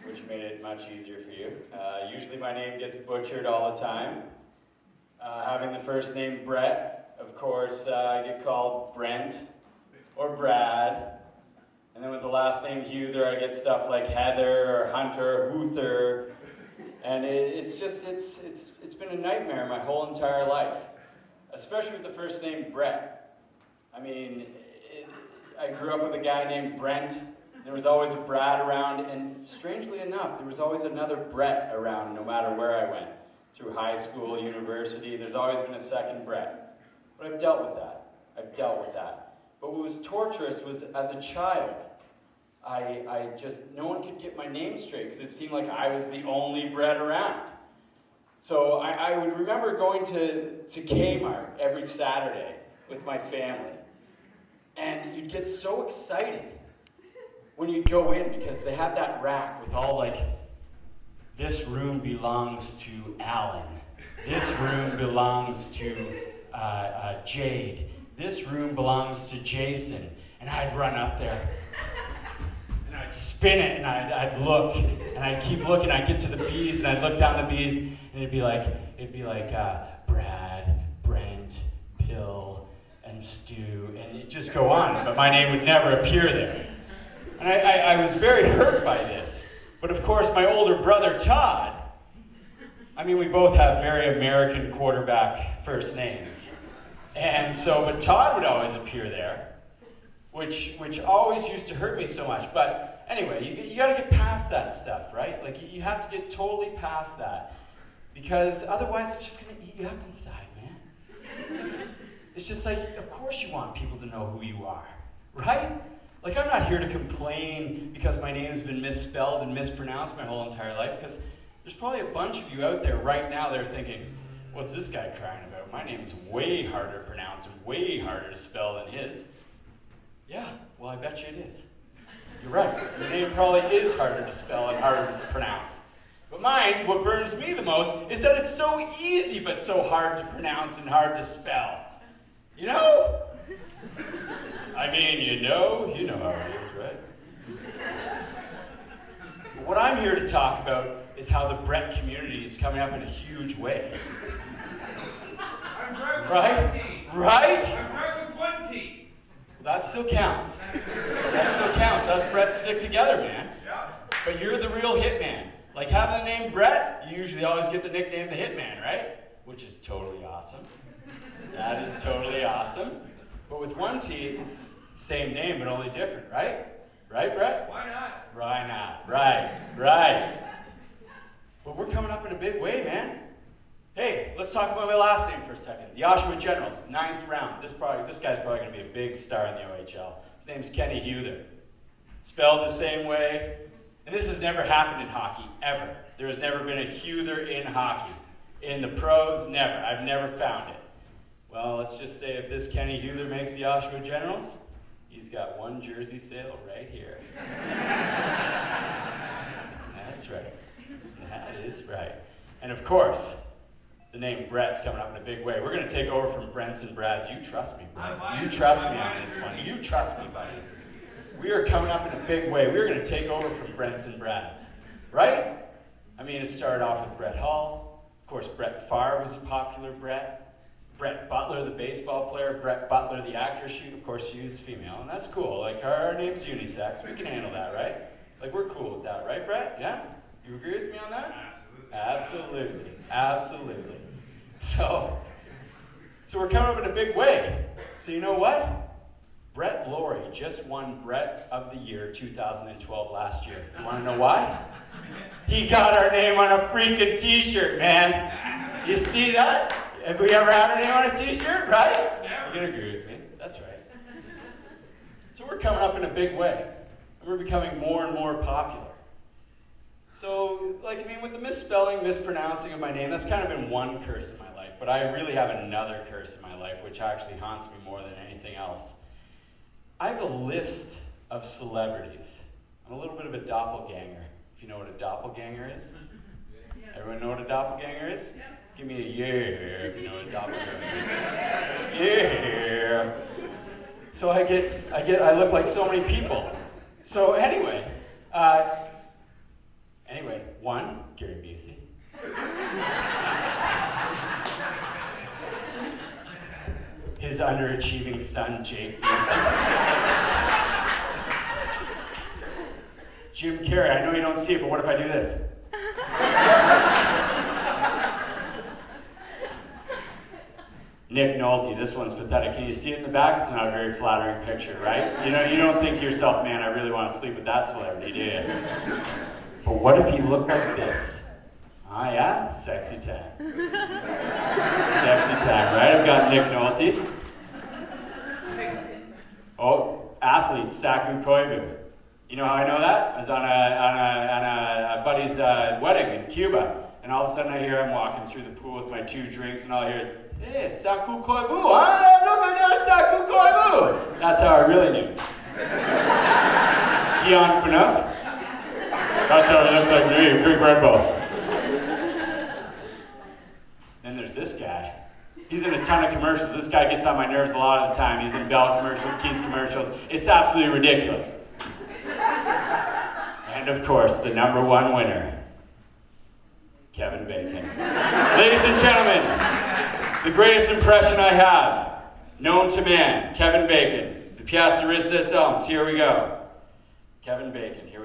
which made it much easier for you. Usually my name gets butchered all the time. Having the first name Brett, of course, I get called Brent or Brad. And then with the last name Huether, I get stuff like Heather or Hunter, Huether. And it's been a nightmare my whole entire life, especially with the first name Brett. I mean, I grew up with a guy named Brent. There was always a Brad around, and strangely enough, there was always another Brett around no matter where I went. Through high school, university, there's always been a second Brett. But I've dealt with that. But what was torturous was, as a child, no one could get my name straight, because it seemed like I was the only Brett around. So I would remember going to Kmart every Saturday with my family. And you'd get so excited when you'd go in, because they had that rack with all like, this room belongs to Alan. This room belongs to Jade. This room belongs to Jason. And I'd run up there and I'd spin it and I'd look and I'd keep looking. I'd get to the B's and I'd look down the B's and it'd be like Brad, Brent, Bill, and Stu, and it'd just go on, but my name would never appear there. And I was very hurt by this. But of course, my older brother, Todd, we both have very American quarterback first names. And so, but Todd would always appear there, which always used to hurt me so much. But anyway, you got to get past that stuff, right? Like, you have to get totally past that, because otherwise it's just going to eat you up inside, man. It's just like, of course you want people to know who you are, right? Like, I'm not here to complain because my name has been misspelled and mispronounced my whole entire life, because there's probably a bunch of you out there right now that are thinking, what's this guy crying about? My name is way harder to pronounce and way harder to spell than his. Yeah, well, I bet you it is. You're right. Your name probably is harder to spell and harder to pronounce. But mine, what burns me the most, is that it's so easy but so hard to pronounce and hard to spell. You know? You know how it is, right? What I'm here to talk about is how the Brett community is coming up in a huge way. I'm Brett with right? one T. Right? I'm Brett with one T. Well, that still counts. Us Bretts stick together, man. Yeah. But you're the real hitman. Like, having the name Brett, you usually always get the nickname the Hitman, right? Which is totally awesome. That is totally awesome. But with one T, it's the same name, but only different, right? Right, Brett? Why not? Why not? Right. But we're coming up in a big way, man. Hey, let's talk about my last name for a second. The Oshawa Generals, 9th round. This guy's probably going to be a big star in the OHL. His name's Kenny Huether. Spelled the same way. And this has never happened in hockey, ever. There has never been a Huether in hockey. In the pros, never. I've never found it. Well, let's just say if this Kenny Huether makes the Oshawa Generals, he's got one jersey sale right here. That's right. That is right. And of course, the name Brett's coming up in a big way. We're going to take over from Brents and Brads. You trust me, Brett. You trust me on this one. You trust me, buddy. We are coming up in a big way. We're going to take over from Brents and Brads. Right? It started off with Brett Hull. Of course, Brett Favre was a popular Brett. Brett Butler, the baseball player. Brett Butler, the actor. Of course, she was female. And that's cool. Like, our name's unisex. We can handle that, right? Like, we're cool with that, right, Brett? Yeah? You agree with me on that? Absolutely. So we're coming up in a big way. So you know what? Brett Laurie just won Brett of the Year 2012 last year. You want to know why? He got our name on a freaking t-shirt, man. You see that? Have we ever had our name on a t-shirt, right? Yeah. You can agree with me. That's right. So we're coming up in a big way. And we're becoming more and more popular. So, with the misspelling, mispronouncing of my name, that's kind of been one curse in my life. But I really have another curse in my life, which actually haunts me more than anything else. I have a list of celebrities. I'm a little bit of a doppelganger, if you know what a doppelganger is. Everyone know what a doppelganger is? Give me a yeah if you know what a doppelganger is. Yeah. So I look like so many people. So anyway, 1, Gary Busey. His underachieving son, Jake Busey. Jim Carrey, I know you don't see it, but what if I do this? Nick Nolte, this one's pathetic. Can you see it in the back? It's not a very flattering picture, right? You don't think to yourself, man, I really want to sleep with that celebrity, do you? But what if he looked like this? Ah, yeah? Sexy time. Sexy time, right? I've got Nick Nolte. Oh, athlete, Saku Koivu. You know how I know that? I was on a buddy's wedding in Cuba, and all of a sudden I hear him walking through the pool with my 2 drinks, and all I hear is, hey, Saku Koivu, ah, look at there, Saku Koivu. That's how I really knew. Dion Phaneuf. That's how he looks like me, drink Red Bull. Then there's this guy. He's in a ton of commercials. This guy gets on my nerves a lot of the time. He's in Bell commercials, Keys commercials. It's absolutely ridiculous. And of course, the #1 winner, Kevin Bacon. Ladies and gentlemen, the greatest impression I have, known to man, Kevin Bacon. The pièce de résistance, here we go. Kevin Bacon, here we go.